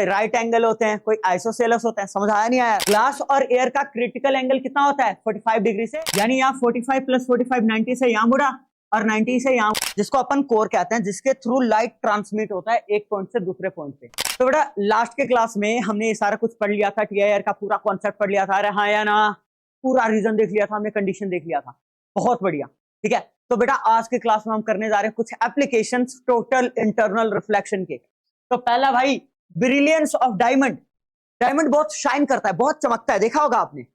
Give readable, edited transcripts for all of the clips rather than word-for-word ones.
Right angle होते हैं, कोई आइसोसेलेस होता है। समझ आया नहीं आया? ग्लास और एयर का क्रिटिकल एंगल कितना होता है? 45 डिग्री से, यानी यहाँ 45 प्लस 45 90 से यहाँ मुड़ा और 90 से यहाँ, जिसको अपन कोर कहते हैं, जिसके थ्रू लाइट ट्रांसमिट होता है एक पॉइंट से दूसरे पॉइंट पे। तो बेटा लास्ट के क्लास में हमने ये सारा कुछ पढ़ लिया था, टीआईआर का पूरा कॉन्सेप्ट पढ़ लिया था। अरे हाँ या ना? पूरा रीजन देख लिया था हमने, कंडीशन देख लिया था, बहुत बढ़िया। ठीक है, तो बेटा आज के क्लास में हम करने जा रहे हैं कुछ एप्लीकेशंस टोटल इंटरनल रिफ्लेक्शन के। तो पहला भाई, ब्रिलियंस ऑफ डायमंड। डायमंड बहुत शाइन करता है, बहुत चमकता है, देखा होगा आपने,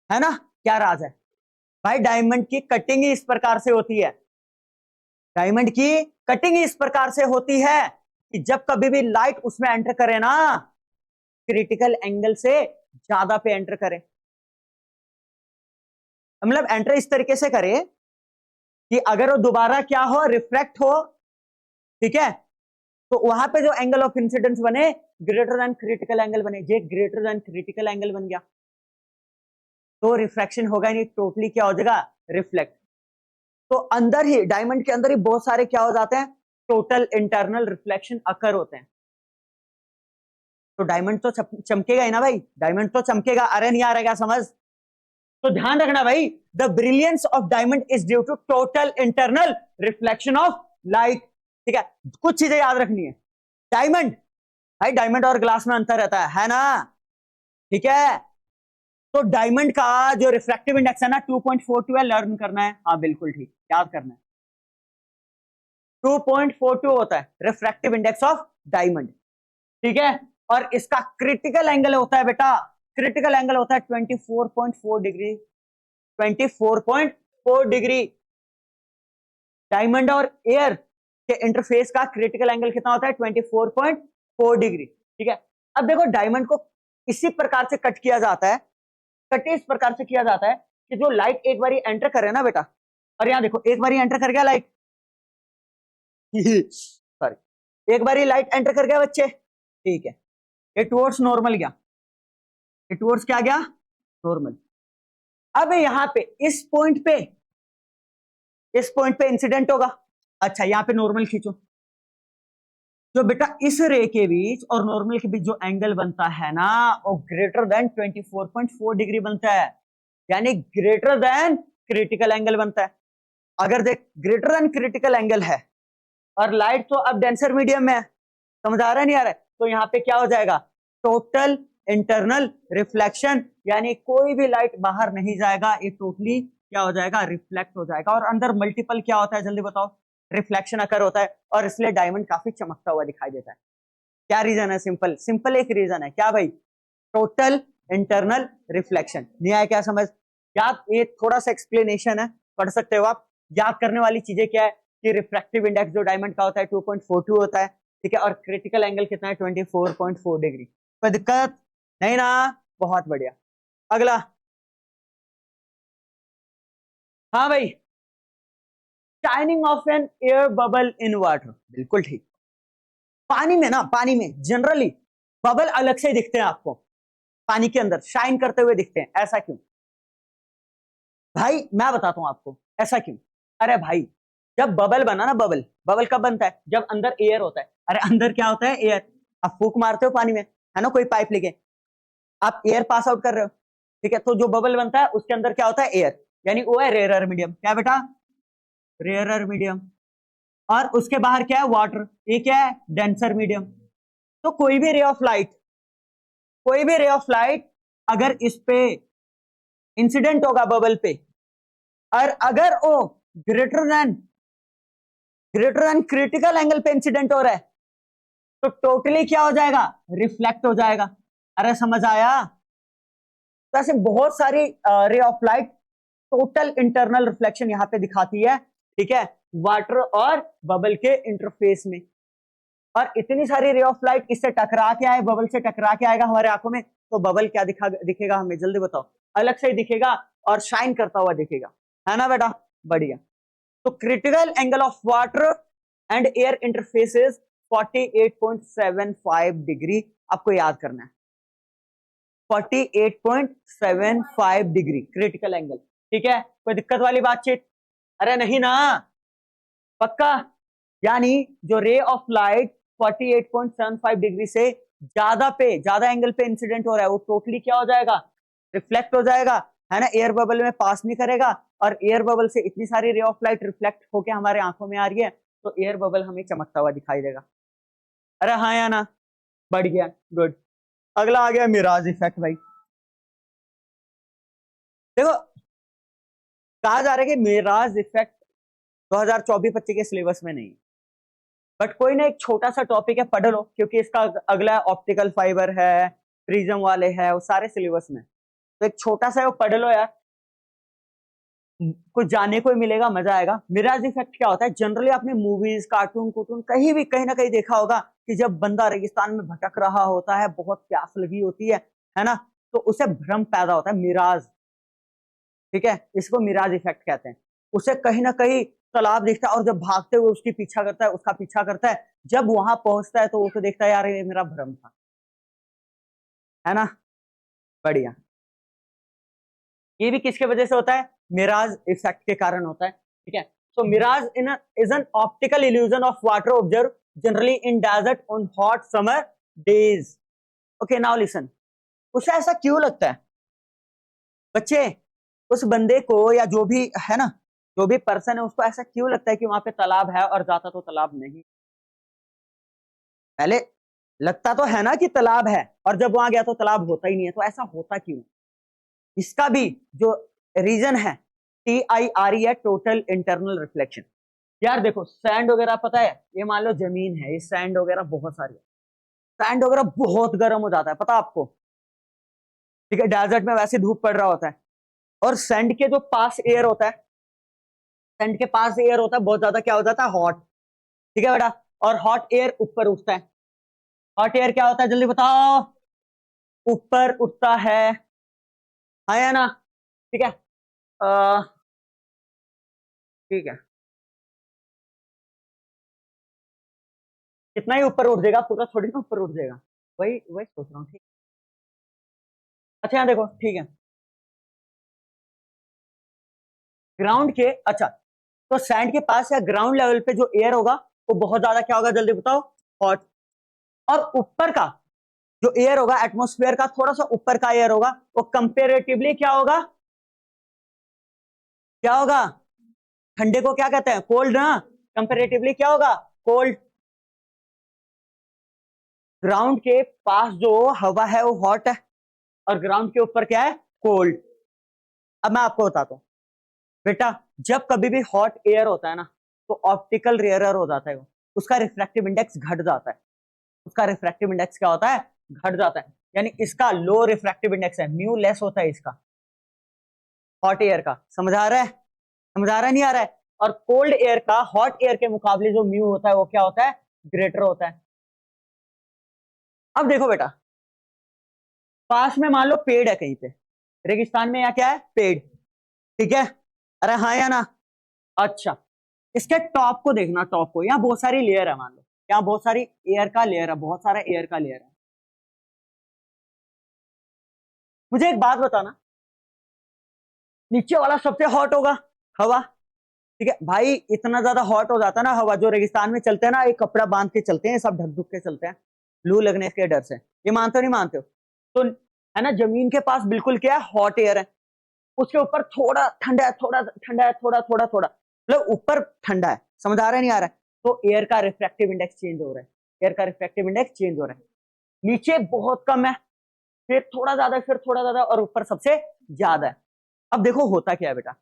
है ना? क्या राज है भाई? डायमंड की कटिंग ही इस प्रकार से होती है। डायमंड की कटिंग ही इस प्रकार से होती है कि जब कभी भी लाइट उसमें एंटर करे ना, क्रिटिकल एंगल से ज्यादा पे एंटर करे। मतलब एंटर इस तरीके से करे कि अगर वो दोबारा क्या हो, रिफ्लेक्ट हो, ठीक है, तो वहां पे जो एंगल ऑफ इंसिडेंस बने ग्रेटर देन क्रिटिकल एंगल बने। ये ग्रेटर देन क्रिटिकल एंगल बन गया तो रिफ्रैक्शन होगा नहीं, टोटली क्या हो जाएगा? रिफ्लेक्ट। तो अंदर ही, डायमंड के अंदर ही बहुत सारे क्या हो जाते हैं? टोटल इंटरनल रिफ्लेक्शन अकर होते हैं। तो डायमंड तो चमकेगा ही ना भाई, डायमंड तो चमकेगा। अरे नहीं आ रहा क्या समझ? तो ध्यान रखना भाई, the brilliance of diamond is due to total internal reflection of light. ठीक है, कुछ चीजें याद रखनी है। डायमंड भाई, डायमंड और ग्लास में अंतर रहता है ना? ठीक है, तो डायमंड का जो रिफ्रैक्टिव इंडेक्स है ना 2.42 है, लर्न करना है। हाँ बिल्कुल ठीक, याद करना है। 2.42 होता है रिफ्रैक्टिव इंडेक्स ऑफ डायमंड। ठीक है, और इसका क्रिटिकल एंगल होता है बेटा, क्रिटिकल एंगल होता है 24.4 डिग्री। 24.4 डिग्री। डायमंड और एयर के इंटरफेस का क्रिटिकल एंगल कितना होता है? 24.4 डिग्री। ठीक है, अब देखो डायमंड को इसी प्रकार से कट किया जाता है, कट इस प्रकार से किया जाता है कि जो लाइट एक बार एंटर करे ना बेटा, और यहां देखो एक बार एंटर कर गया लाइट सॉरी, एक बार लाइट एंटर कर गया बच्चे, ठीक है, ये टुवर्ड्स नॉर्मल गया, ये टुवर्ड्स क्या गया? नॉर्मल। अब यहां पे इस पॉइंट पे इंसिडेंट होगा। अच्छा, यहां पे नॉर्मल खींचो, जो बेटा इस रे के बीच और नॉर्मल के बीच जो एंगल बनता है ना, वो ग्रेटर देन 24.4 डिग्री बनता है, यानी ग्रेटर देन क्रिटिकल एंगल बनता है। अगर देख ग्रेटर देन क्रिटिकल एंगल है और लाइट तो अब डेंसर मीडियम में है, समझ आ रहा है नहीं आ रहा है? तो यहाँ पे क्या हो जाएगा? टोटल इंटरनल रिफ्लेक्शन, यानी कोई भी लाइट बाहर नहीं जाएगा, ये टोटली क्या हो जाएगा? रिफ्लेक्ट हो जाएगा। और अंदर मल्टीपल क्या होता है जल्दी बताओ? रिफ्लेक्शन अकर होता है, और इसलिए डायमंड काफी चमकता हुआ दिखाई देता है। क्या रीजन है? सिंपल सिंपल एक रीजन है, क्या भाई? Total internal reflection. नहीं आया क्या समझ? याद, ये थोड़ा सा एक्सप्लेनेशन है, पढ़ सकते हो आप। याद करने वाली चीजें क्या है कि रिफ्रैक्टिव इंडेक्स जो डायमंड का होता है 2.42 होता है, ठीक है, और क्रिटिकल एंगल कितना है? 24.4 डिग्री। कोई दिक्कत नहीं ना? बहुत बढ़िया। अगला, हाँ भाई, shining of an air bubble in water. बिल्कुल ठीक। पानी में ना, पानी में जनरली बबल अलग से दिखते हैं आपको, पानी के अंदर शाइन करते हुए दिखते हैं। ऐसा क्यों भाई? मैं बताता हूं आपको ऐसा क्यों। अरे भाई, जब बबल बना ना, बबल बबल कब बनता है? जब अंदर एयर होता है। अरे अंदर क्या होता है? एयर। आप फूक मारते हो पानी में, है ना, कोई पाइप लेके, आप एयर पास आउट कर रहे हो, ठीक है, तो जो बबल बनता है उसके अंदर क्या होता है? एयर, यानी वो है रेयरर मीडियम। क्या बेटा? Rarer medium. और उसके बाहर क्या है? वाटर। ये क्या है? Denser medium. तो कोई भी रे ऑफ लाइट, कोई भी रे ऑफ लाइट अगर इस पे इंसिडेंट होगा बबल पे, और अगर वो ग्रेटर देन क्रिटिकल एंगल पे इंसिडेंट हो रहा है, तो टोटली क्या हो जाएगा? रिफ्लेक्ट हो जाएगा। अरे समझ आया? तो ऐसे बहुत सारी ray of light total internal reflection यहां पे दिखाती है, ठीक है, वाटर और बबल के इंटरफेस में। और इतनी सारी रे ऑफ लाइट इससे टकरा के आए, बबल से टकरा के आएगा हमारे आंखों में, तो बबल क्या दिखेगा हमें? जल्दी बताओ। अलग से दिखेगा और शाइन करता हुआ दिखेगा, है ना बेटा? बढ़िया। तो critical angle of water and air interfaces 48.75 degree आपको याद करना है। 48.75 डिग्री क्रिटिकल एंगल, ठीक है। कोई दिक्कत वाली बातचीत? अरे नहीं ना? पक्का? यानी जो रे ऑफ लाइट 48.75 डिग्री से ज्यादा एंगल पे इंसिडेंट हो रहा है, वो टोटली क्या हो जाएगा, रिफ्लेक्ट हो जाएगा, है ना, एयर बबल में पास नहीं करेगा, और एयर बबल से इतनी सारी रे ऑफ लाइट रिफ्लेक्ट होके हमारे आंखों में आ रही है, तो एयर बबल हमें चमकता हुआ दिखाई देगा। अरे हाँ या ना, बढ़ गया, गुड। अगला आ गया मिराज इफेक्ट। भाई देखो, कहा जा रहा है कि मिराज इफेक्ट 2024-25 के सिलेबस में नहीं, बट कोई ना, एक छोटा सा टॉपिक है, पढ़ लो, क्योंकि इसका अगला ऑप्टिकल फाइबर है, प्रिज्म वाले है, वो सारे सिलेबस में, तो एक छोटा सा वो पढ़ लो यार, कुछ जानने को ही मिलेगा, मजा आएगा। मिराज इफेक्ट क्या होता है, जनरली आपने मूवीज, कार्टून कुटून कहीं भी कहीं ना कहीं देखा होगा कि जब बंदा रेगिस्तान में भटक रहा होता है, बहुत प्यास लगी होती है ना, तो उसे भ्रम पैदा होता है, मिराज, ठीक है, इसको मिराज इफेक्ट कहते हैं। उसे कहीं ना कहीं तालाब दिखता है, और जब भागते हुए उसकी पीछा करता है, उसका पीछा करता है, जब वहां पहुंचता है तो वो तो देखता है यार ये मेरा भ्रम था, है ना, बढ़िया। ये भी किसके वजह से होता है, मिराज इफेक्ट के कारण होता है, ठीक है। So mirage is an optical illusion of water observe generally in desert on hot summer days. Okay, now listen. उसे ऐसा क्यों लगता है बच्चे, उस बंदे को या जो भी है ना, जो भी पर्सन है, उसको ऐसा क्यों लगता है कि वहां पे तालाब है और जाता तो तालाब नहीं। पहले लगता तो है ना कि तालाब है, और जब वहां गया तो तालाब होता ही नहीं है, तो ऐसा होता क्यों। इसका भी जो रीजन है, TIRE है, टोटल इंटरनल रिफ्लेक्शन। यार देखो, सैंड वगैरह पता है, ये मान लो जमीन है, ये सैंड वगैरह बहुत सारी है, सैंड वगैरह बहुत गर्म हो जाता है, पता आपको, ठीक है, डेजर्ट में वैसे धूप पड़ रहा होता है, और सैंड के जो पास एयर होता है, सैंड के पास एयर होता है, बहुत ज्यादा क्या हो जाता है, हॉट, ठीक है बेटा, और हॉट एयर ऊपर उठता है। हॉट एयर क्या होता है, जल्दी बताओ, ऊपर उठता है ना, ठीक है, ठीक है, कितना ही ऊपर उठ जाएगा, पूरा थोड़ी ना ऊपर उठ जाएगा, वही वही सोच रहा हूँ, ठीक। अच्छा यहाँ देखो, ठीक है, ग्राउंड के, अच्छा, तो सैंड के पास या ग्राउंड लेवल पे जो एयर होगा, वो बहुत ज्यादा क्या होगा, जल्दी बताओ, हॉट। और ऊपर का जो एयर होगा, एटमोस्फेयर का थोड़ा सा ऊपर का एयर होगा, वो कंपेरेटिवली क्या होगा, क्या होगा, ठंडे को क्या कहते हैं, कोल्ड ना, कंपेरेटिवली क्या होगा, कोल्ड। ग्राउंड के पास जो हवा है वो हॉट है, और ग्राउंड के ऊपर क्या है, कोल्ड। अब मैं आपको बताता हूँ बेटा, जब कभी भी हॉट एयर होता है ना, तो ऑप्टिकल रेयरर हो जाता है वो, उसका रिफ्रैक्टिव इंडेक्स घट जाता है, उसका रिफ्रैक्टिव इंडेक्स क्या होता है, घट जाता है, यानी इसका लो रिफ्रैक्टिव इंडेक्स है, म्यू लेस होता है इसका, हॉट एयर का, समझ आ रहा है, समझ आ रहा है, नहीं आ रहा है। और कोल्ड एयर का हॉट एयर के मुकाबले जो म्यू होता है वो क्या होता है, ग्रेटर होता है। अब देखो बेटा, पास में मान लो पेड़ है कहीं पे, रेगिस्तान में, या क्या है, पेड़, ठीक है, अरे हाँ या ना, अच्छा, इसके टॉप को देखना, टॉप को, यहाँ बहुत सारी लेयर है, मान लो यहाँ बहुत सारी एयर का लेयर है, बहुत सारा एयर का लेयर है। मुझे एक बात बताना, नीचे वाला सबसे हॉट होगा, हवा, ठीक है भाई, इतना ज्यादा हॉट हो जाता है ना हवा, जो रेगिस्तान में चलते हैं ना, एक कपड़ा बांध के चलते हैं, सब ढक ढुक के चलते हैं, लू लगने के डर से, ये मानते हो नहीं मानते हो, तो है ना, जमीन के पास बिल्कुल क्या है, हॉट एयर है, उसके ऊपर थोड़ा ठंडा है, थोड़ा ठंडा है, थोड़ा थोड़ा थोड़ा, मतलब ऊपर ठंडा है, समझ आ रहा है, नहीं आ रहा है, तो एयर का रिफ्रैक्टिव इंडेक्स चेंज हो रहा है, एयर का रिफ्रैक्टिव इंडेक्स चेंज हो रहा है, नीचे बहुत कम है, फिर थोड़ा ज्यादा, फिर थोड़ा ज्यादा, और ऊपर सबसे ज्यादा है। अब देखो होता क्या है बेटा,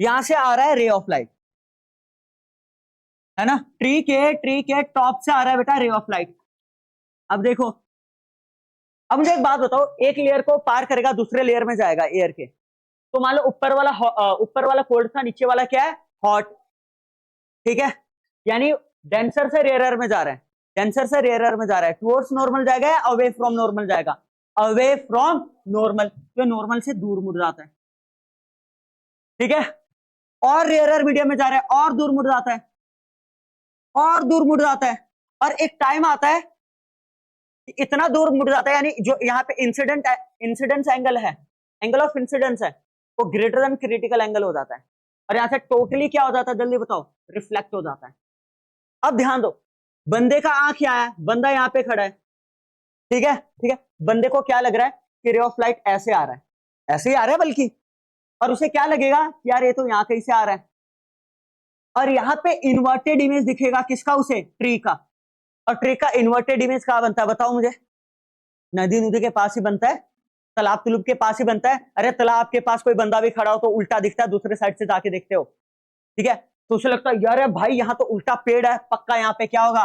यहां से आ रहा है रे ऑफ लाइट, है ना, ट्री के टॉप से आ रहा है बेटा रे ऑफ लाइट। अब देखो, अब मुझे एक बात बताओ, एक लेयर को पार करेगा, दूसरे लेयर में जाएगा एयर के, तो मान लो ऊपर वाला कोल्ड था, नीचे वाला क्या है, हॉट, ठीक है, यानी डेंसर से रेयरर में जा रहा है, डेंसर से रेयरर में जा रहा है, टुवर्ड्स नॉर्मल जाएगा या अवे फ्रॉम नॉर्मल जाएगा, अवे फ्रॉम नॉर्मल, जो नॉर्मल से दूर मुड़ जाता है, ठीक है, और रेयरर मीडियम में जा रहा है, और दूर मुड़ जाता है, और दूर मुड़ जाता है, और एक टाइम आता है कि इतना दूर मुड़ जाता है, यानी जो यहाँ पे इंसिडेंस एंगल है, एंगल ऑफ इंसिडेंस है, वो ग्रेटर देन क्रिटिकल एंगल हो जाता है, और यहाँ से टोटली क्या हो जाता है, जल्दी बताओ, रिफ्लेक्ट हो जाता है। अब ध्यान दो, बंदे का आंख यहाँ है, बंदा यहाँ पे खड़ा है, ठीक है, ठीक है। बंदे को क्या लग रहा है कि रे ऑफ लाइट ऐसे आ रहा है, ऐसे ही आ रहा है बल्कि, और उसे क्या लगेगा कि यार ये तो यहाँ कहीं से आ रहा है, और यहाँ पे इन्वर्टेड इमेज दिखेगा किसका, उसे ट्री का। और ट्री का इन्वर्टेड इमेज कहाँ बनता है बताओ मुझे? नदी नदी के पास ही बनता है, तालाब तुलुब के पास ही बनता है। अरे तालाब के पास कोई बंदा भी खड़ा हो तो उल्टा दिखता है, दूसरे साइड से जाके देखते हो, ठीक है, तो उसे लगता है यार भाई यहाँ तो उल्टा पेड़ है, पक्का यहाँ पे क्या होगा,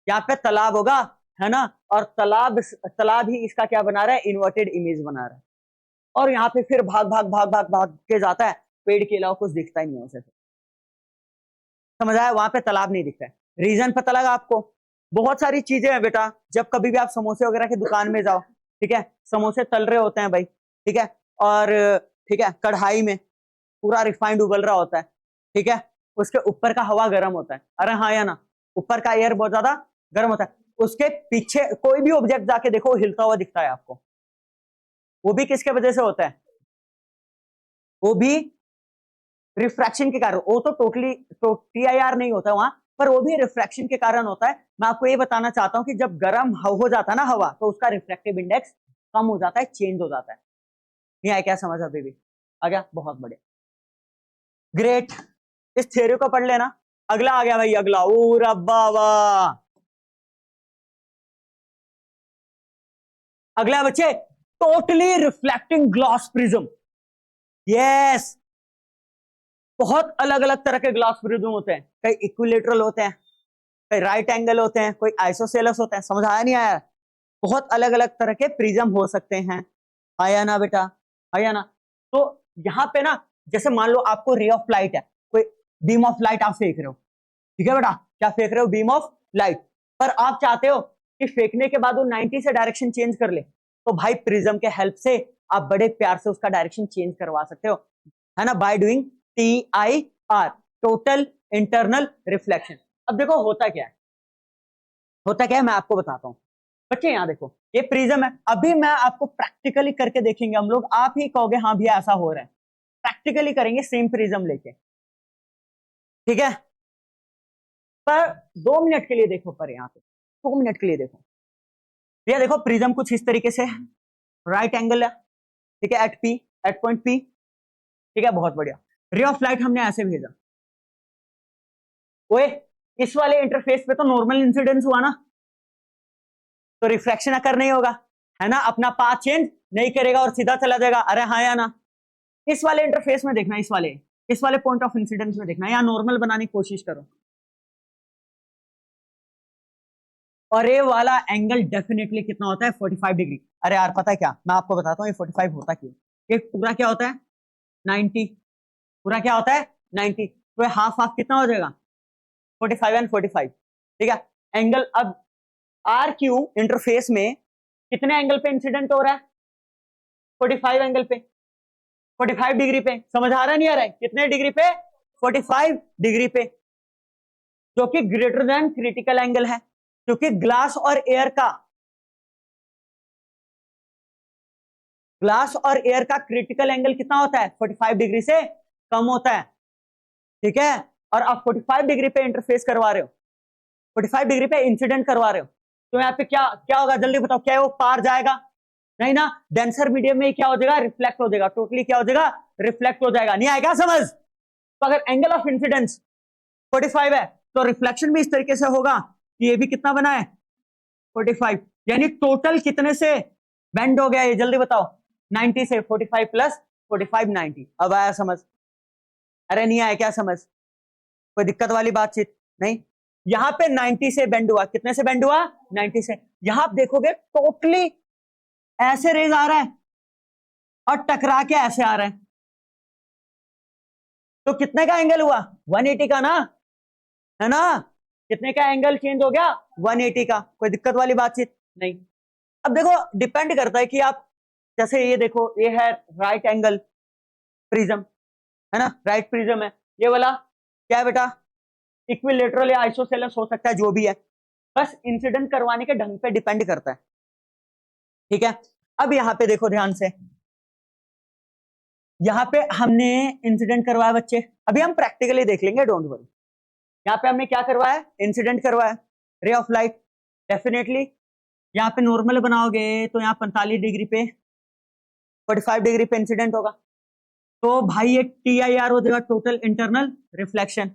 यहाँ पे तालाब होगा, है ना। और तालाब तालाब ही इसका क्या बना रहा है, इन्वर्टेड इमेज बना रहा है। और यहाँ पे फिर भाग भाग भाग भाग भाग के जाता है, पेड़ के अलावा कुछ दिखता ही नहीं है उसे। समझ आया? वहां पे तालाब नहीं दिखता है। रीजन पता लगा आपको? बहुत सारी चीजें हैं बेटा, जब कभी भी आप समोसे वगैरह की दुकान में जाओ, ठीक है, समोसे तल रहे होते हैं भाई, ठीक है, और ठीक है कढ़ाई में पूरा रिफाइंड उबल रहा होता है, ठीक है, उसके ऊपर का हवा गर्म होता है, अरे हाँ या ना, ऊपर का एयर बहुत ज्यादा गर्म होता है, उसके पीछे कोई भी ऑब्जेक्ट जाके देखो हिलता हुआ दिखता है आपको, वो भी किसके वजह से होता है, वो भी रिफ्रैक्शन के कारण। वो तो टोटली TIR नहीं होता वहां, पर वो भी रिफ्रैक्शन के कारण होता है। मैं आपको ये बताना चाहता हूं कि जब गर्म हो जाता है ना हवा, तो उसका रिफ्रैक्टिव इंडेक्स कम हो जाता है, चेंज हो जाता है। नहीं आया क्या समझ अभी भी? आ गया? बहुत बढ़िया, ग्रेट। इस थ्योरी को पढ़ लेना। अगला आ गया भाई, अगला, ओ रब्बा वाह, अगला बच्चे, totally reflecting glass prism. Yes, बहुत अलग अलग तरह के ग्लास प्रिज्म होते हैं, कई इक्विलेटरल होते हैं, कई राइट एंगल होते हैं, कोई आइसोसेलस होते हैं। समझ आया नहीं आया? बहुत अलग अलग तरह के प्रिज्म हो सकते हैं। आया ना बेटा? आया ना? तो यहाँ पे ना, जैसे मान लो आपको रे ऑफ लाइट है, कोई बीम ऑफ लाइट आप फेंक रहे हो, ठीक है बेटा, क्या फेंक रहे हो, बीम ऑफ लाइट, पर आप चाहते हो कि फेंकने के बाद वो 90 से डायरेक्शन चेंज कर ले, तो भाई प्रिज्म के हेल्प से आप बड़े प्यार से उसका डायरेक्शन चेंज करवा सकते हो, है ना, by doing TIR, total internal reflection. अब देखो होता क्या है, होता क्या है मैं आपको बताता हूँ बच्चे। यहाँ देखो ये प्रिज्म है, अभी मैं आपको प्रैक्टिकली करके देखेंगे हम लोग, आप ही कहोगे हाँ भैया ऐसा हो रहा है, प्रैक्टिकली करेंगे सेम प्रिज्म लेके, ठीक है। पर 2 मिनट के लिए देखो, पर यहाँ पे 2 मिनट के लिए देखो भैया, देखो प्रिज्म कुछ इस तरीके से राइट एंगल है, ठीक है, at P, at point P, ठीक है, बहुत बढ़िया। रे ऑफ लाइट हमने ऐसे भेजा, ओए इस वाले इंटरफेस पे तो नॉर्मल इंसिडेंस हुआ ना, तो रिफ्रैक्शन अकर नहीं होगा, है ना, अपना पाथ चेंज नहीं करेगा और सीधा चला जाएगा, अरे हाँ या ना। इस वाले इंटरफेस में देखना, इस वाले पॉइंट ऑफ इंसिडेंस में देखना, या नॉर्मल बनाने की कोशिश करो, और ये वाला एंगल डेफिनेटली कितना होता है, 45 डिग्री। अरे यार पता है क्या, मैं आपको बताता हूँ ये 45 होता क्यों। ये पूरा क्या होता है 90, पूरा क्या होता है 90, तो हाफ हाफ कितना हो जाएगा 45 एंड 45, ठीक है। एंगल अब RQ इंटरफेस में कितने एंगल पे इंसिडेंट हो रहा है, 45 एंगल पे, 45 डिग्री पे। समझ आ रहा नहीं आ रहा है, कितने डिग्री पे, 45 डिग्री पे, जो कि ग्रेटर देन क्रिटिकल एंगल है, क्योंकि ग्लास और एयर का क्रिटिकल एंगल कितना होता है, 45 डिग्री से कम होता है, ठीक है। और आप 45 डिग्री पे इंटरफेस करवा रहे हो, 45 डिग्री पे इंसिडेंट करवा रहे हो, तो यहाँ पे क्या क्या होगा जल्दी बताओ, क्या वो पार जाएगा, नहीं ना, डेंसर मीडियम में क्या हो जाएगा, रिफ्लेक्ट हो जाएगा, टोटली क्या हो जाएगा, रिफ्लेक्ट हो जाएगा। नहीं आएगा समझ? तो अगर एंगल ऑफ इंसिडेंस 45 है, तो रिफ्लेक्शन भी इस तरीके से होगा कि ये भी कितना बना है 45, यानी टोटल कितने से बेंड हो गया ये जल्दी बताओ, 90 से, 45 प्लस 45 90। अब आया समझ? अरे नहीं आया क्या समझ? कोई दिक्कत वाली बातचीत नहीं। यहां पे 90 से बेंड हुआ, कितने से बेंड हुआ 90 से। यहां आप देखोगे टोटली ऐसे रेज आ रहा है और टकरा के ऐसे आ रहा है, तो कितने का एंगल हुआ 180 का ना, है ना, कितने का एंगल चेंज हो गया 180 का। कोई दिक्कत वाली बातचीत नहीं। अब देखो डिपेंड करता है कि आप, जैसे ये देखो ये है राइट एंगल प्रिज्म, है ना, राइट प्रिज्म है, ये वाला क्या है बेटा, इक्विलेटरल या आइसोसेलस हो सकता है, जो भी है, बस इंसिडेंट करवाने के ढंग पे डिपेंड करता है, ठीक है। अब यहाँ पे देखो ध्यान से, यहाँ पे हमने इंसिडेंट करवाया बच्चे, अभी हम प्रैक्टिकली देख लेंगे, डोंट वरी। यहाँ पे हमने क्या करवाया, इंसिडेंट करवाया, रे ऑफ लाइट, डेफिनेटली यहाँ पे नॉर्मल बनाओगे तो यहाँ 45 डिग्री पे 45 डिग्री पे इंसिडेंट होगा, तो भाई ये TIR हो जाएगा, टोटल इंटरनल रिफ्लेक्शन।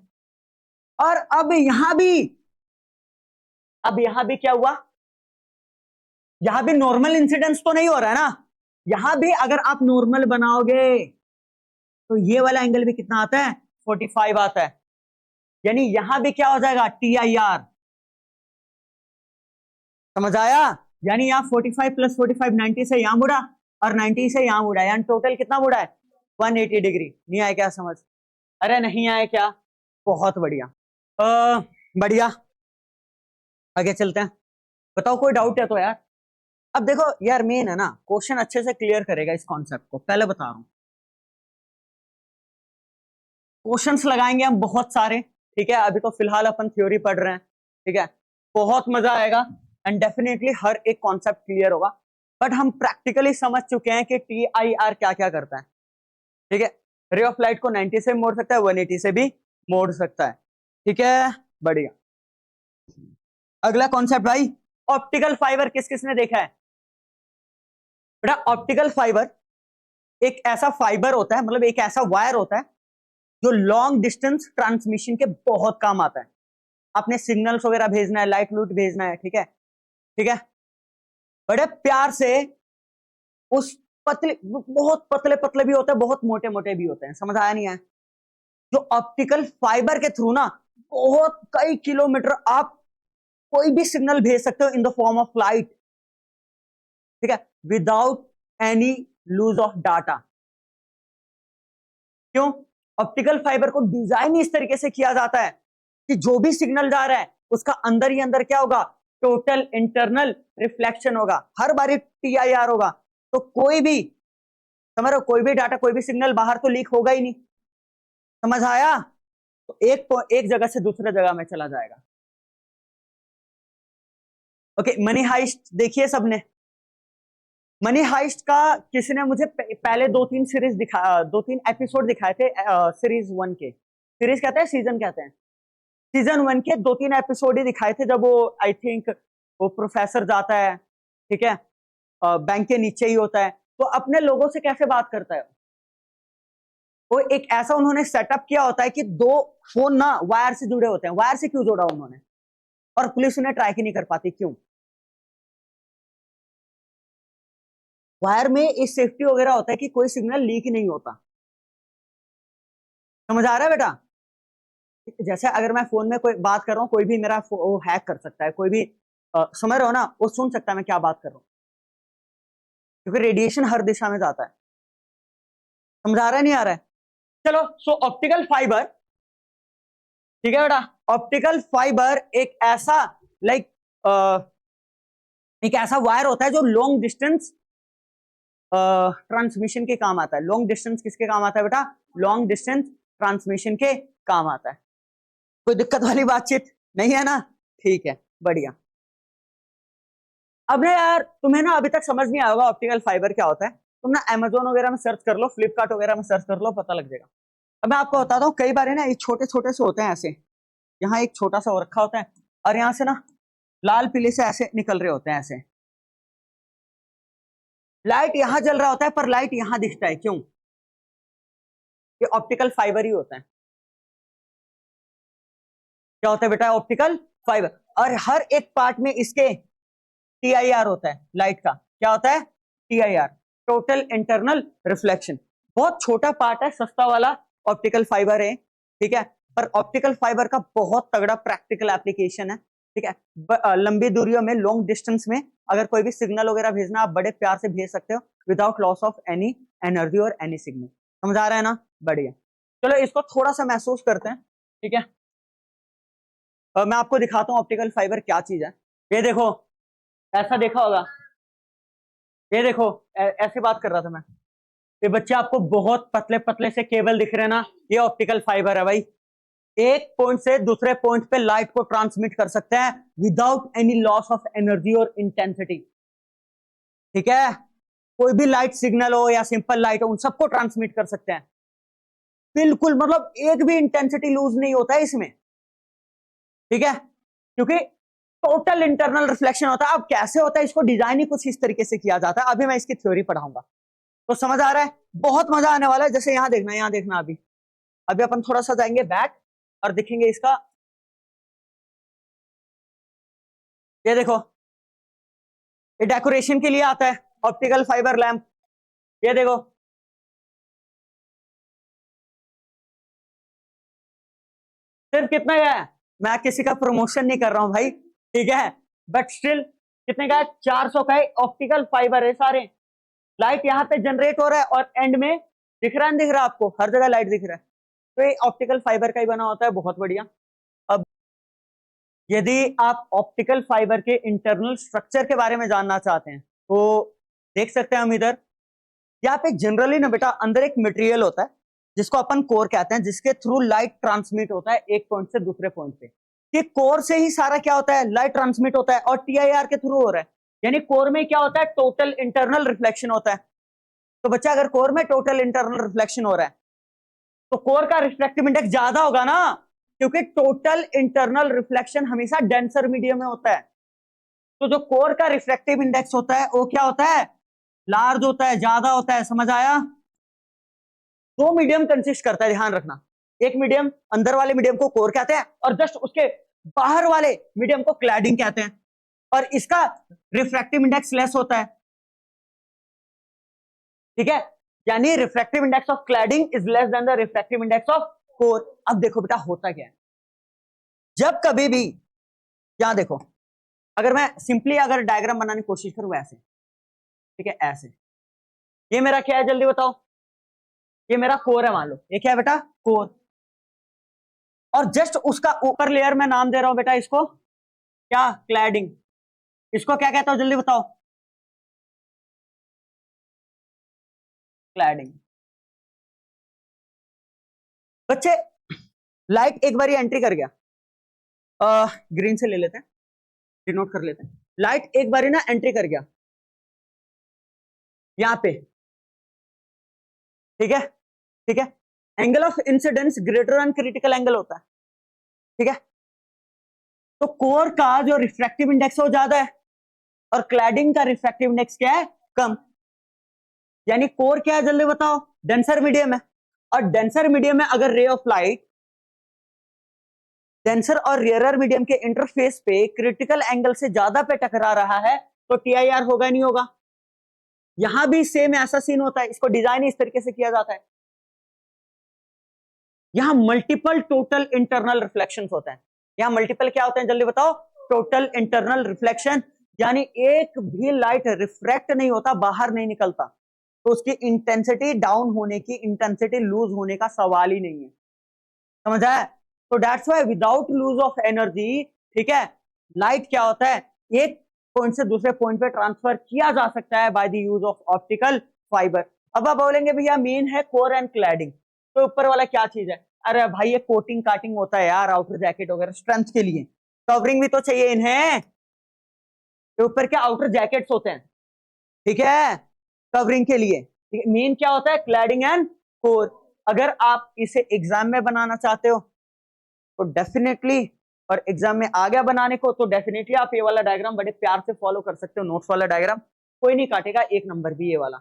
और अब यहां भी क्या हुआ, यहां भी नॉर्मल इंसिडेंस तो नहीं हो रहा है ना, यहां भी अगर आप नॉर्मल बनाओगे तो ये वाला एंगल भी कितना आता है, 45 आता है, यानी यहां भी क्या हो जाएगा, TIR। समझ आया, यानी यहाँ 45 + 45 90 से यहां मुड़ा और 90 से यहां मुड़ा, यानी टोटल कितना मुड़ा है, 180 डिग्री। नहीं आया क्या समझ, अरे नहीं आया क्या, बहुत बढ़िया। बढ़िया, आगे चलते हैं। बताओ कोई डाउट है तो यार। अब देखो यार, मेन है ना, क्वेश्चन अच्छे से क्लियर करेगा इस कॉन्सेप्ट को, पहले बता रहा हूं। क्वेश्चंस लगाएंगे हम बहुत सारे, ठीक है, अभी तो फिलहाल अपन थ्योरी पढ़ रहे हैं, ठीक है, बहुत मजा आएगा एंड डेफिनेटली हर एक कॉन्सेप्ट क्लियर होगा, बट हम प्रैक्टिकली समझ चुके हैं कि TIR क्या क्या करता है, ठीक है। रे ऑफ लाइट को 90 से मोड़ सकता है, 180 से भी मोड़ सकता है, ठीक है, बढ़िया। अगला कॉन्सेप्ट भाई, ऑप्टिकल फाइबर किस किसने देखा है बेटा। ऑप्टिकल फाइबर एक ऐसा फाइबर होता है, मतलब एक ऐसा वायर होता है जो लॉन्ग डिस्टेंस ट्रांसमिशन के बहुत काम आता है। आपने सिग्नल्स वगैरह भेजना है, लाइट लूट भेजना है, ठीक है, ठीक है, बड़े प्यार से उस पतले, बहुत पतले पतले भी होते हैं, बहुत मोटे मोटे भी होते हैं, समझ आया नहीं है। जो ऑप्टिकल फाइबर के थ्रू ना बहुत कई किलोमीटर आप कोई भी सिग्नल भेज सकते हो in the form of light, ठीक है, without any loose of data. क्यों, ऑप्टिकल फाइबर को डिजाइन इस तरीके से किया जाता है कि जो भी सिग्नल जा रहा है उसका अंदर ही अंदर क्या होगा, टोटल इंटरनल रिफ्लेक्शन होगा, हर बारी TIR होगा, तो कोई भी, समझ रहे हो, कोई भी डाटा, कोई भी सिग्नल बाहर तो लीक होगा ही नहीं। समझ आया, तो एक जगह से दूसरे जगह में चला जाएगा। ओके, मनी हाइस्ट देखिए सबने। मनी हाइस्ट का किसी ने मुझे पहले 2-3 सीरीज दिखा, 2-3 एपिसोड दिखाए थे, सीरीज 1 के, सीरीज कहते हैं, सीजन कहते हैं, सीजन 1 के 2-3 एपिसोड ही दिखाए थे, जब वो आई थिंक वो प्रोफेसर जाता है, ठीक है, बैंक के नीचे ही होता है, तो अपने लोगों से कैसे बात करता है, वो एक ऐसा उन्होंने सेटअप किया होता है कि 2 फोन ना वायर से जुड़े होते हैं। वायर से क्यों जोड़ा उन्होंने, और पुलिस उन्हें ट्रैक ही नहीं कर पाती, क्यों, वायर में इस सेफ्टी वगैरह होता है कि कोई सिग्नल लीक ही नहीं होता। समझ आ रहा है बेटा, जैसे अगर मैं फोन में कोई बात कर रहा हूँ, कोई भी मेरा वो हैक कर सकता है, कोई भी समझ रहे हो ना, वो सुन सकता है मैं क्या बात कर रहा हूँ, क्योंकि रेडिएशन हर दिशा में जाता है। समझ आ रहा है नहीं आ रहा है, चलो। सो ऑप्टिकल फाइबर, ठीक है बेटा, ऑप्टिकल फाइबर एक ऐसा लाइक एक ऐसा वायर होता है जो लॉन्ग डिस्टेंस ट्रांसमिशन के काम आता है। लॉन्ग डिस्टेंस किसके काम आता है बेटा, लॉन्ग डिस्टेंस ट्रांसमिशन के काम आता है। कोई दिक्कत वाली बातचीत नहीं है ना, ठीक है, बढ़िया। अब ना यार, तुम्हें ना अभी तक समझ नहीं आया होगा ऑप्टिकल फाइबर क्या होता है, तुम ना अमेजोन वगैरह में सर्च कर लो, फ्लिपकार्ट वगैरह में सर्च कर लो, पता लग जाएगा। अब मैं आपको बताता हूँ, कई बार है ना, ये छोटे छोटे से होते हैं ऐसे, यहाँ एक छोटा सा हो रखा होता है, और यहाँ से ना लाल पीले से ऐसे निकल रहे होते हैं, ऐसे लाइट यहाँ जल रहा होता है पर लाइट यहाँ दिखता है, क्यों, ये ऑप्टिकल फाइबर ही होता है। क्या होता है बेटा, ऑप्टिकल फाइबर, और हर एक पार्ट में इसके TIR होता है, लाइट का क्या होता है, TIR, टोटल इंटरनल रिफ्लेक्शन। बहुत छोटा पार्ट है, सस्ता वाला ऑप्टिकल फाइबर है, ठीक है, पर ऑप्टिकल फाइबर का बहुत तगड़ा प्रैक्टिकल एप्लीकेशन है, ठीक है। लंबी दूरियों में, लॉन्ग डिस्टेंस में अगर कोई भी सिग्नल वगैरह भेजना, आप बड़े प्यार से भेज सकते हो without loss of any energy और एनी सिग्नल। समझ आ रहा है ना, बढ़िया। चलो इसको थोड़ा सा महसूस करते हैं, ठीक है। मैं आपको दिखाता हूँ ऑप्टिकल फाइबर क्या चीज है। ये देखो, ऐसा देखा होगा, ये देखो, ऐसे बात कर रहा था मैं, ये बच्चे आपको बहुत पतले पतले से केबल दिख रहे हैं ना, ये ऑप्टिकल फाइबर है भाई। एक पॉइंट से दूसरे पॉइंट पे लाइट को ट्रांसमिट कर सकते हैं without any loss of energy और इंटेंसिटी, ठीक है। कोई भी लाइट सिग्नल हो या सिंपल लाइट हो, उन सबको ट्रांसमिट कर सकते हैं, बिल्कुल, मतलब एक भी इंटेंसिटी लूज नहीं होता है इसमें, ठीक है, क्योंकि टोटल इंटरनल रिफ्लेक्शन होता है। अब कैसे होता है, इसको डिजाइन ही कुछ इस तरीके से किया जाता है। अभी मैं इसकी थ्योरी पढ़ाऊंगा, तो समझ आ रहा है, बहुत मजा आने वाला है। जैसे यहां देखना, यहां देखना, अभी अभी अपन थोड़ा सा जाएंगे बैक और देखेंगे इसका। ये देखो, ये डेकोरेशन के लिए आता है, ऑप्टिकल फाइबर लैंप। ये देखो, सिर्फ कितना का है, मैं किसी का प्रमोशन नहीं कर रहा हूं भाई, ठीक है, बट स्टिल कितने का है, 400 का है। ऑप्टिकल फाइबर है सारे, लाइट यहाँ पे जनरेट हो रहा है और एंड में दिख रहा है, दिख रहा है आपको, हर जगह लाइट दिख रहा है। तो ये ऑप्टिकल फाइबर का ही बना होता है, बहुत बढ़िया। अब यदि आप ऑप्टिकल फाइबर के इंटरनल स्ट्रक्चर के बारे में जानना चाहते हैं तो देख सकते हैं हम इधर। यहाँ पे जनरली ना बेटा अंदर एक मटेरियल होता है जिसको अपन कोर कहते हैं, जिसके थ्रू लाइट ट्रांसमिट होता है एक पॉइंट से दूसरे पॉइंट पे। कि कोर से ही सारा क्या होता है, लाइट ट्रांसमिट होता है, और टीआईआर के थ्रू हो रहा है। यानी कोर में क्या होता है, टोटल इंटरनल रिफ्लेक्शन होता है। तो बच्चा अगर कोर में टोटल इंटरनल रिफ्लेक्शन हो रहा है तो कोर का रिफ्लेक्टिव इंडेक्स ज्यादा होगा ना, क्योंकि टोटल इंटरनल रिफ्लेक्शन हमेशा डेंसर मीडियम में होता है। तो जो कोर का रिफ्लेक्टिव इंडेक्स होता है वो क्या होता है, लार्ज होता है, ज्यादा होता है। समझ आया? दो मीडियम कंसिस्ट करता है, ध्यान रखना। एक मीडियम, अंदर वाले मीडियम को कोर कहते हैं, और जस्ट उसके बाहर वाले मीडियम को क्लैडिंग कहते हैं। और इसका रिफ्रैक्टिव इंडेक्स लेस होता है, ठीक है। यानी refractive index of cladding is less than the refractive index of core. अब देखो बेटा होता क्या है, जब कभी भी, यहां देखो, अगर मैं सिंपली अगर डायग्राम बनाने की कोशिश करूं ऐसे, ठीक है, ऐसे, ये मेरा क्या है जल्दी बताओ, ये मेरा कोर है, मान लो ये क्या है बेटा, कोर। और जस्ट उसका ऊपर लेयर में नाम दे रहा हूं बेटा इसको क्या, क्लैडिंग। इसको क्या कहता हूं जल्दी बताओ, क्लैडिंग। बच्चे लाइट एक बार एंट्री कर गया, ग्रीन से ले लेते हैं, डिनोट कर लेते हैं। लाइट एक बार ना एंट्री कर गया यहां पे, ठीक है, ठीक है। Angle of incidence greater than critical angle होता है, ठीक है। तो कोर का जो रिफ्रैक्टिव इंडेक्स है वो ज्यादा है, और क्लैडिंग का रिफ्रैक्टिव इंडेक्स क्या है, कम। यानी कोर क्या है जल्दी बताओ, डेंसर मीडियम है। और डेंसर मीडियम में अगर रे ऑफ लाइट डेंसर और रेयरर मीडियम के इंटरफेस पे क्रिटिकल एंगल से ज्यादा पे टकरा रहा है तो टीआईआर होगा नहीं होगा। यहां भी सेम ऐसा सीन होता है, इसको डिजाइन इस तरीके से किया जाता है। यहां मल्टीपल टोटल इंटरनल रिफ्लेक्शंस होते हैं। यहां मल्टीपल क्या होते हैं जल्दी बताओ, टोटल इंटरनल रिफ्लेक्शन। यानी एक भी लाइट रिफ्रैक्ट नहीं होता, बाहर नहीं निकलता, तो उसकी इंटेंसिटी डाउन होने की, इंटेंसिटी लूज होने का सवाल ही नहीं है। समझ आया? तो that's why without loose of energy, ठीक है, लाइट क्या होता है, एक पॉइंट से दूसरे पॉइंट पे ट्रांसफर किया जा सकता है by the use of optical fibre. अब आप बोलेंगे भैया मेन है कोर एंड क्लैडिंग, तो ऊपर वाला क्या चीज है? अरे भाई ये कोटिंग काटिंग होता है यार, आउटर जैकेट वगैरह स्ट्रेंथ के लिए, कवरिंग भी तो चाहिए इन्हें। तो ऊपर क्या आउटर जैकेट्स होते हैं, ठीक है, कवरिंग के लिए। मेन क्या होता है, क्लैडिंग एंड कोर। अगर आप इसे एग्जाम में बनाना चाहते हो तो डेफिनेटली, और एग्जाम में आ गया बनाने को तो डेफिनेटली आप ये वाला डायग्राम बड़े प्यार से फॉलो कर सकते हो, नोट्स वाला डायग्राम, कोई नहीं काटेगा, एक नंबर भी ये वाला।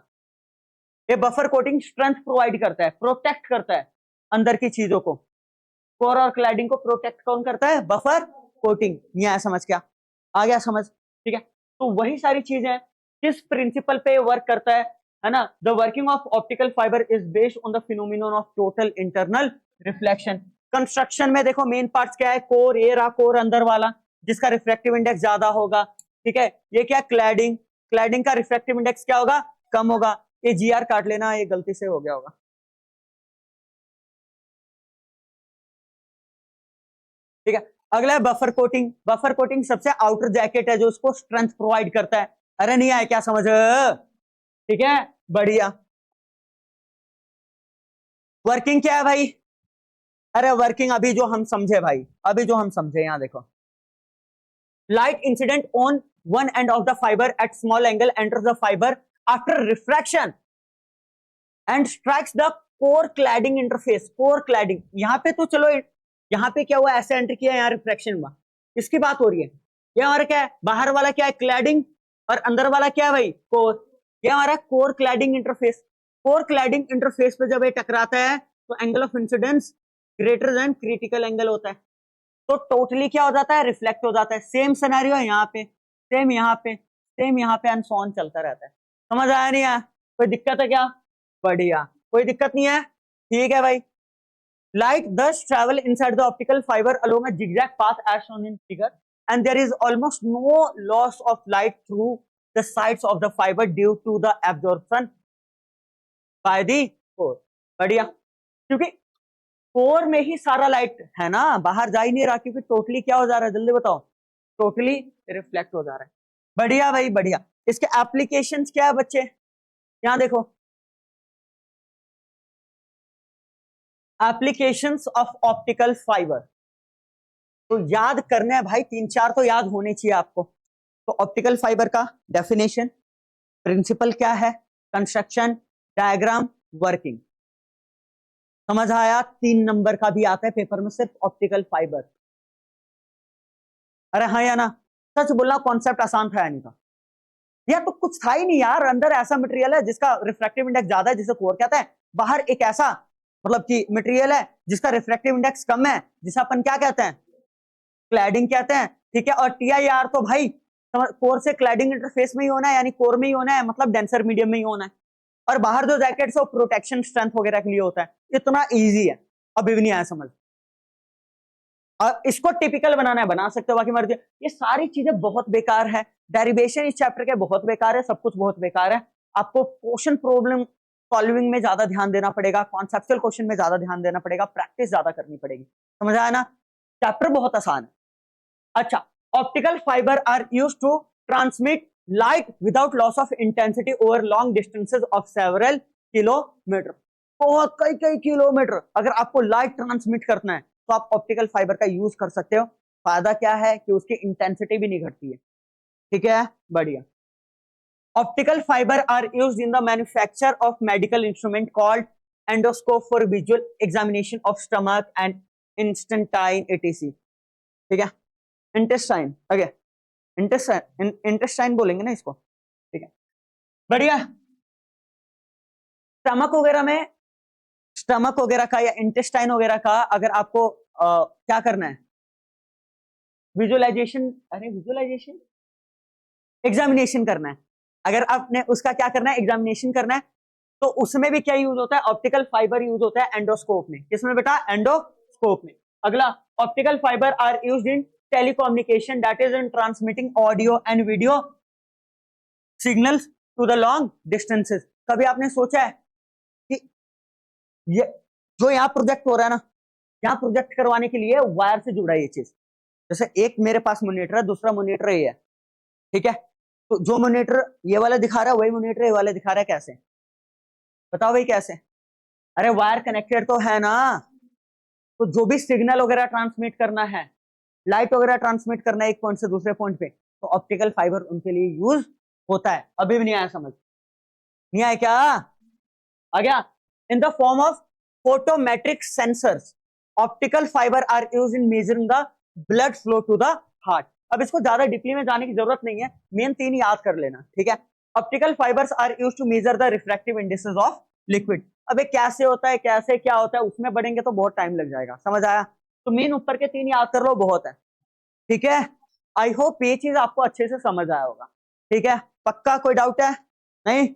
ये बफर कोटिंग स्ट्रेंथ प्रोवाइड करता है, प्रोटेक्ट करता है अंदर की चीजों को। कोर और क्लैडिंग को प्रोटेक्ट कौन करता है, बफर कोटिंग। नहीं आया समझ, क्या आ गया समझ, ठीक है। तो वही सारी चीजें किस प्रिंसिपल पे वर्क करता है ना। The working of optical fibre is based on the phenomenon of total internal reflection. Construction में देखो मेन पार्ट्स क्या है, कोर, ये रहा कोर अंदर वाला जिसका रिफ्रैक्टिव इंडेक्स ज्यादा होगा, ठीक है। ये क्या, क्लैडिंग, क्लैडिंग का रिफ्रैक्टिव इंडेक्स क्या होगा, कम होगा। ये जीआर काट लेना, ये गलती से हो गया होगा, ठीक है। अगला है बफर कोटिंग। बफर कोटिंग सबसे आउटर जैकेट है जो उसको स्ट्रेंथ प्रोवाइड करता है। अरे नहीं आया क्या समझ, ठीक है, बढ़िया। वर्किंग क्या है भाई, अरे वर्किंग अभी जो हम समझे भाई, अभी जो हम समझे, यहां देखो, light incident on one end of the fiber at small angle enters the fiber after refraction and strikes the core cladding interface। core cladding यहां पे तो चलो, यहां पे क्या हुआ, ऐसे एंटर किया, यहां रिफ्रैक्शन हुआ, इसकी बात हो रही है। ये हमारा क्या है, बाहर वाला क्या है क्लैडिंग, और अंदर वाला क्या है भाई कोर। ये हमारा core cladding interface. Core cladding interface पे जब ये टकराता है तो angle of incidence greater than critical angle होता है, तो टोटली क्या हो जाता है, रिफ्लेक्ट हो जाता है। सेम सिनेरियो है यहाँ पे, सेम यहाँ पे, सेम यहाँ पे, एंड सो ऑन चलता रहता है। समझ आया नहीं आया, कोई दिक्कत है क्या? बढ़िया, कोई दिक्कत नहीं है, ठीक है भाई। Light thus travel inside the optical fiber along a zigzag path as shown in figure, and there is almost no loss of light through the sides of the fiber due to the absorption by the core. बढ़िया, क्योंकि core में ही सारा light है ना, बाहर जा ही नहीं रहा, क्योंकि टोटली क्या हो जा रहा है, जल्दी बताओ, टोटली रिफ्लेक्ट हो जा रहा है। बढ़िया भाई बढ़िया। इसके एप्लीकेशंस क्या है बच्चे, यहाँ देखो, एप्लीकेशंस ऑफ ऑप्टिकल फाइबर, तो याद करना है भाई, 3-4 तो याद होने चाहिए आपको। तो ऑप्टिकल फाइबर का डेफिनेशन, प्रिंसिपल क्या है, कंस्ट्रक्शन, डायग्राम, वर्किंग। समझ आया? 3 नंबर का भी आता है पेपर में सिर्फ ऑप्टिकल फाइबर। अरे हाँ या ना, सच बोलना, कॉन्सेप्ट आसान था या नहीं था? या तो कुछ था ही नहीं यार, अंदर ऐसा मटेरियल है जिसका रिफ्रैक्टिव इंडेक्स ज्यादा है, जिसे कोर कहता है, बाहर एक ऐसा मतलब कि मटेरियल है जिसका रिफ्रैक्टिव इंडेक्स कम है, जिसे अपन क्या कहते हैं, क्लैडिंग कहते हैं, ठीक है। और टीआईआर तो भाई कोर से क्लैडिंग इंटरफेस में ही होना है, यानी कोर में ही होना है, मतलब डेंसर मीडियम में ही होना है। और बाहर जो जैकेट्स है वो प्रोटेक्शन स्ट्रेंथ वगैरह के लिए होता है। इतना इजी है, अभी भी नहीं आया समझ। और इसको टिपिकल बनाना है, बना सकते हो, बाकी मर्जी। ये सारी चीजें बहुत बेकार है, डेरिवेशन इस चैप्टर के बहुत बेकार है, सब कुछ बहुत बेकार है। आपको क्वेश्चन प्रॉब्लम सॉल्विंग में ज्यादा ध्यान देना पड़ेगा, कॉन्सेप्चुअल क्वेश्चन में ज्यादा ध्यान देना पड़ेगा, प्रैक्टिस ज्यादा करनी पड़ेगी। समझ आया ना? चैप्टर बहुत आसान है। अच्छा, optical fibre are used to transmit light without loss of intensity over long distances of several kilometre. बहुत कई किलोमीटर अगर आपको लाइट ट्रांसमिट करना है तो आप ऑप्टिकल फाइबर का यूज कर सकते हो। फायदा क्या है कि उसकी इंटेंसिटी भी नहीं घटती है, ठीक है, बढ़िया। Optical fibre are used in the manufacture of medical instrument called endoscope for visual examination of stomach and intestine etc, ठीक है, इंटेस्टाइन, ओके, इंटेस्टाइन बोलेंगे ना इसको, ठीक है, बढ़िया। स्टमक वगैरह का या इंटेस्टाइन वगैरह का अगर आपको क्या करना है, विजुअलाइजेशन, अरे विजुअलाइजेशन, एग्जामिनेशन करना है, अगर आपने उसका क्या करना है, एग्जामिनेशन करना है, तो उसमें भी क्या यूज होता है, ऑप्टिकल फाइबर यूज होता है एंडोस्कोप में। किसमें बेटा? एंडोस्कोप में। अगला, optical fibre are used in telecommunication, that is in transmitting audio and video signals to the long distances. कभी आपने सोचा है कि ये जो यहाँ प्रोजेक्ट हो रहा है ना, यहाँ प्रोजेक्ट करवाने के लिए वायर से जुड़ा है ये चीज। जैसे एक मेरे पास मॉनिटर है, दूसरा मॉनिटर ये है, ठीक है, तो जो मॉनिटर ये वाला दिखा रहा है वही मॉनिटर ये वाला दिखा रहा है, कैसे बताओ भाई कैसे? अरे वायर कनेक्टेड तो है ना, तो जो भी सिग्नल वगैरह ट्रांसमिट करना है, लाइट वगैरह ट्रांसमिट करना है एक पॉइंट से दूसरे पॉइंट पे, तो ऑप्टिकल फाइबर उनके लिए यूज होता है। अभी भी नहीं आया समझ? नहीं आया क्या? आ गया? In the form of photometric sensors, optical fibre are use in measuring the blood flow to the heart. अब इसको ज्यादा डीपली में जाने की जरूरत नहीं है, मेन 3 याद कर लेना, ठीक है। Optical fibres are use to measure the refractive indices of liquid. अबे कैसे होता है, कैसे क्या होता है, उसमें बढ़ेंगे तो बहुत टाइम लग जाएगा। समझ आया? तो मेन ऊपर के 3 याद कर लो, बहुत है, ठीक है। आई होप ये चीज आपको अच्छे से समझ आया होगा, ठीक है। पक्का कोई डाउट है? नहीं?